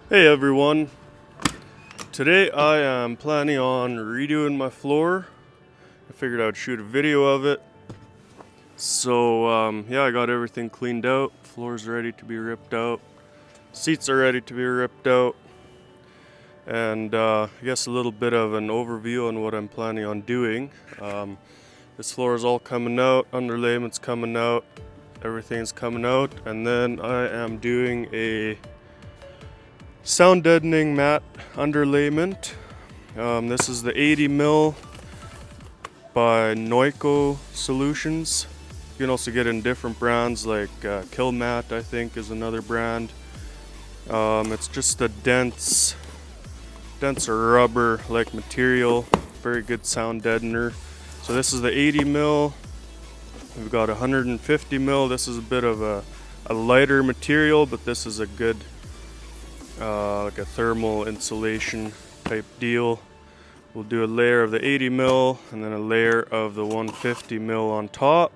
Hey everyone, today I am planning on redoing my floor. I figured I would shoot a video of it. So yeah, I got everything cleaned out, floor's ready to be ripped out, seats are ready to be ripped out, and I guess a little bit of an overview on what I'm planning on doing. This floor is all coming out, underlayment's coming out, everything's coming out, and then I am doing a sound deadening matte underlayment. This is the 80mm by Noico Solutions. You can also get it in different brands like Kilmat, I think, is another brand. It's just a denser rubber-like material, very good sound deadener. So this is the 80mm. We've got 150mm. This is a bit of a lighter material, but this is a good like a thermal insulation type deal. We'll do a layer of the 80mm and then a layer of the 150mm on top.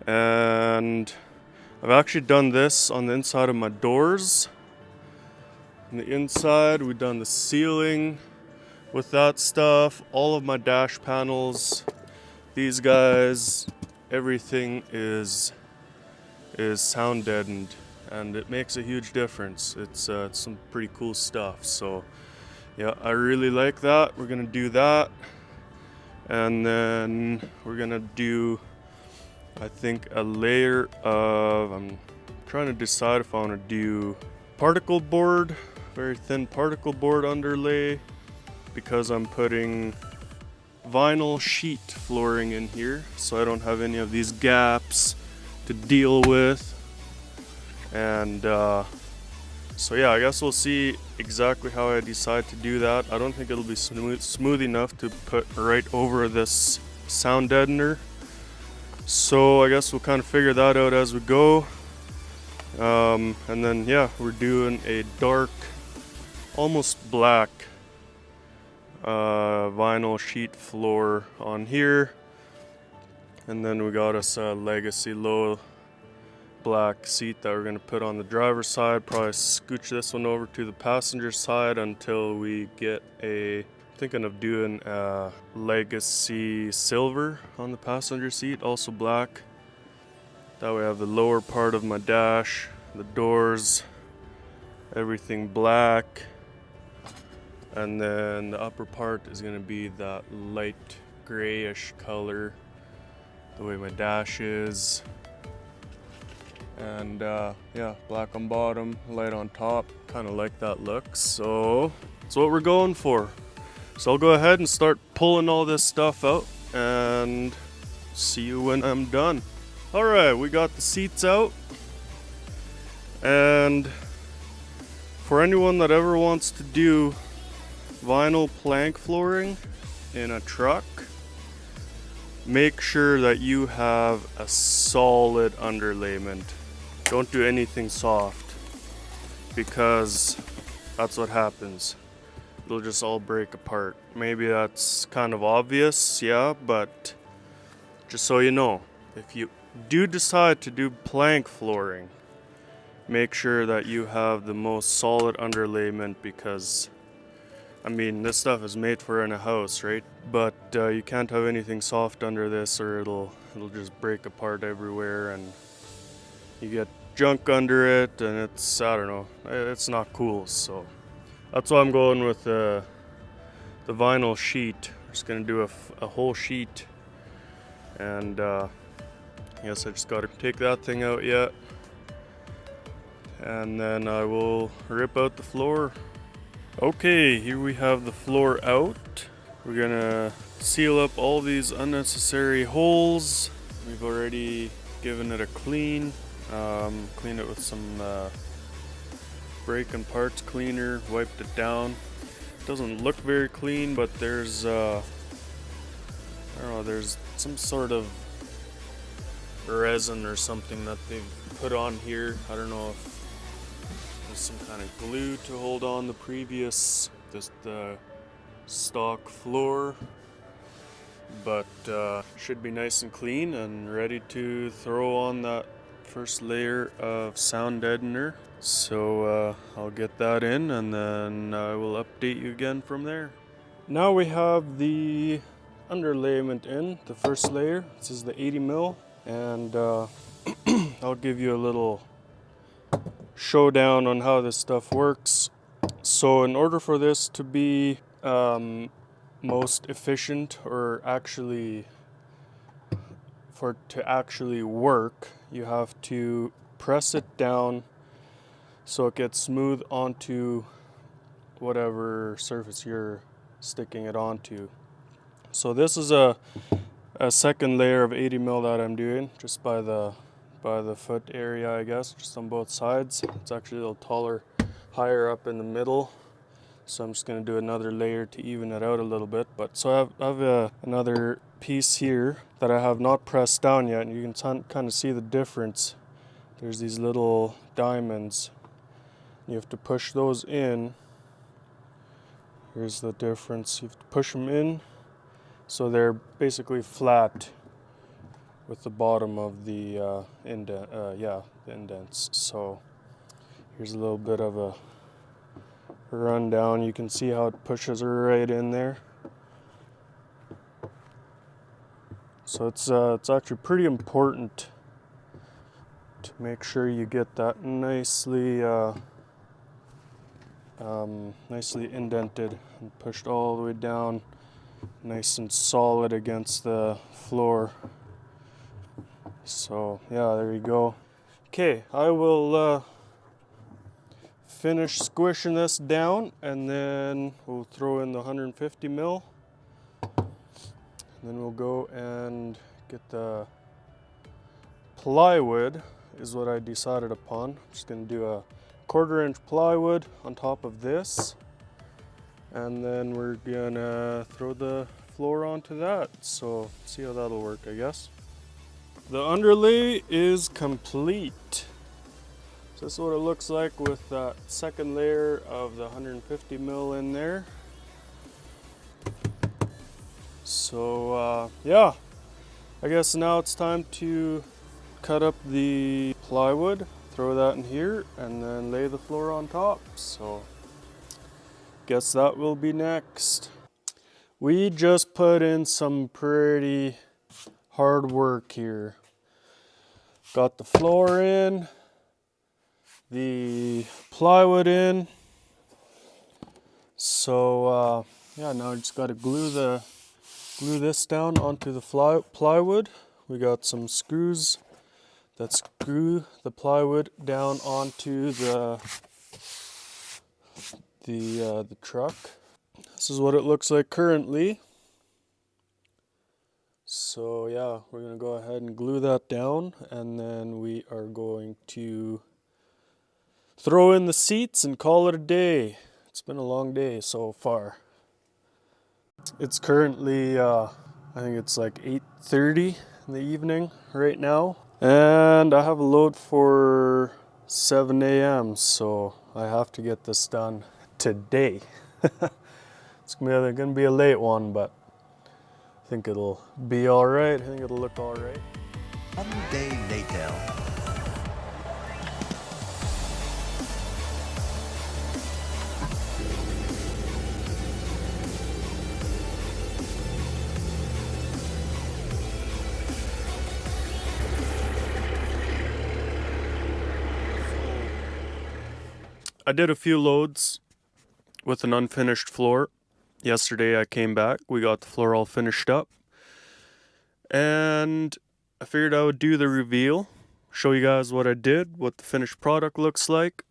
And I've actually done this on the inside of my doors. On the inside, we've done the ceiling with that stuff. All of my dash panels, these guys, everything is sound deadened, and it makes a huge difference. It's some pretty cool stuff. So yeah, I really like that. We're gonna do that, and then we're gonna do, I think, a layer of, I'm trying to decide if I want to do particle board, very thin particle board underlay, because I'm putting vinyl sheet flooring in here, so I don't have any of these gaps to deal with. And so yeah, I guess we'll see exactly how I decide to do that. I don't think it'll be smooth enough to put right over this sound deadener, so I guess we'll kind of figure that out as we go. And then yeah, we're doing a dark, almost black vinyl sheet floor on here, and then we got us a legacy low black seat that we're going to put on the driver's side. Probably scooch this one over to the passenger side until we get I'm thinking of doing a legacy silver on the passenger seat, also black. That way I have the lower part of my dash, the doors, everything black, and then the upper part is going to be that light grayish color, the way my dash is. And yeah, black on bottom, light on top, kind of like that look. So that's what we're going for. So I'll go ahead and start pulling all this stuff out and see you when I'm done. Alright, we got the seats out, and for anyone that ever wants to do vinyl plank flooring in a truck, make sure that you have a solid underlayment. Don't do anything soft, because that's what happens. It'll just all break apart. Maybe that's kind of obvious, yeah, but just so you know, if you do decide to do plank flooring, make sure that you have the most solid underlayment, because I mean, this stuff is made for in a house, right? But you can't have anything soft under this, or it'll just break apart everywhere, and you get junk under it, and it's, I don't know, it's not cool. So that's why I'm going with the vinyl sheet. I'm just gonna do a whole sheet, and I guess I just gotta take that thing out yet, and then I will rip out the floor. Okay, here we have the floor out. We're gonna seal up all these unnecessary holes. We've already given it a clean. Cleaned it with some brake and parts cleaner, wiped it down. Doesn't look very clean, but there's I don't know, there's some sort of resin or something that they've put on here. I don't know if there's some kind of glue to hold on the previous, the stock floor, but should be nice and clean and ready to throw on that first layer of sound deadener. So I'll get that in and then I will update you again from there. Now we have the underlayment in, the first layer. This is the 80 mil, and I'll give you a little showdown on how this stuff works. So in order for this to be most efficient, or actually for it to actually work, you have to press it down so it gets smooth onto whatever surface you're sticking it onto. So this is a second layer of 80 mil that I'm doing just by the foot area, I guess, just on both sides. It's actually a little taller, higher up in the middle. So I'm just going to do another layer to even it out a little bit. But so I have another piece here that I have not pressed down yet, and you can kind of see the difference. There's these little diamonds. You have to push those in. Here's the difference. You have to push them in so they're basically flat with the bottom of the the indents. So here's a little bit of a rundown. You can see how it pushes right in there. So it's actually pretty important to make sure you get that nicely nicely indented and pushed all the way down, nice and solid against the floor. So yeah, there you go. Okay, I will finish squishing this down, and then we'll throw in the 150 mil. And then we'll go and get the plywood, is what I decided upon. I'm just going to do a 1/4 inch plywood on top of this, and then we're gonna throw the floor onto that. So see how that'll work, I guess. The underlay is complete. So this is what it looks like with that second layer of the 150 mil in there. So yeah, I guess now it's time to cut up the plywood, throw that in here, and then lay the floor on top. So guess that will be next. We just put in some pretty hard work here. Got the floor in, the plywood in. So yeah, now I just got to glue this down onto the plywood. We got some screws that screw the plywood down onto the truck. This is what it looks like currently. So yeah, we're gonna go ahead and glue that down, and then we are going to throw in the seats and call it a day. It's been a long day so far. It's currently I think it's like 8:30 in the evening right now, and I have a load for 7 a.m. so I have to get this done today. It's gonna be a late one, but I think it'll be all right. I think it'll look all right. 1 day later. I did a few loads with an unfinished floor. Yesterday I came back, we got the floor all finished up, and I figured I would do the reveal, show you guys what I did, what the finished product looks like,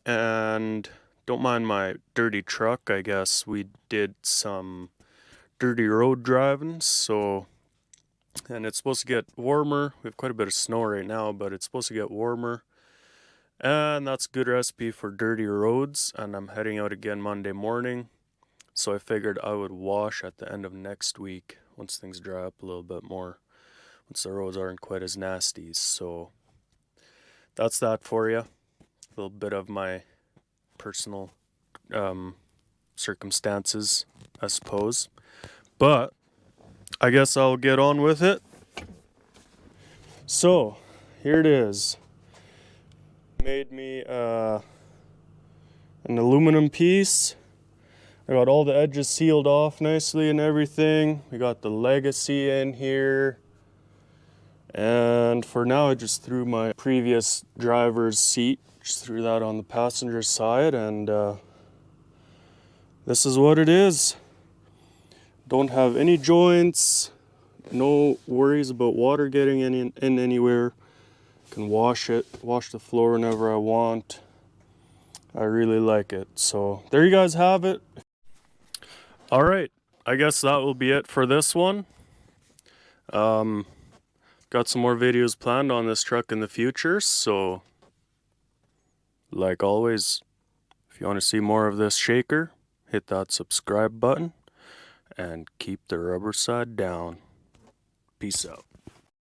and don't mind my dirty truck. I guess we did some dirty road driving, and it's supposed to get warmer. We have quite a bit of snow right now, but it's supposed to get warmer. And that's a good recipe for dirty roads, and I'm heading out again Monday morning. So I figured I would wash at the end of next week once things dry up a little bit more, once the roads aren't quite as nasty. So that's that for you. A little bit of my personal circumstances, I suppose. But I guess I'll get on with it. So here it is. Made me an aluminum piece. I got all the edges sealed off nicely and everything. We got the legacy in here. And for now, I just threw my previous driver's seat, just threw that on the passenger side, and this is what it is. Don't have any joints, no worries about water getting in anywhere. Can wash it, wash the floor whenever I want. I really like it. So there you guys have it. All right, I guess that will be it for this one. Got some more videos planned on this truck in the future, so like always, if you want to see more of this shaker, hit that subscribe button and keep the rubber side down. Peace out.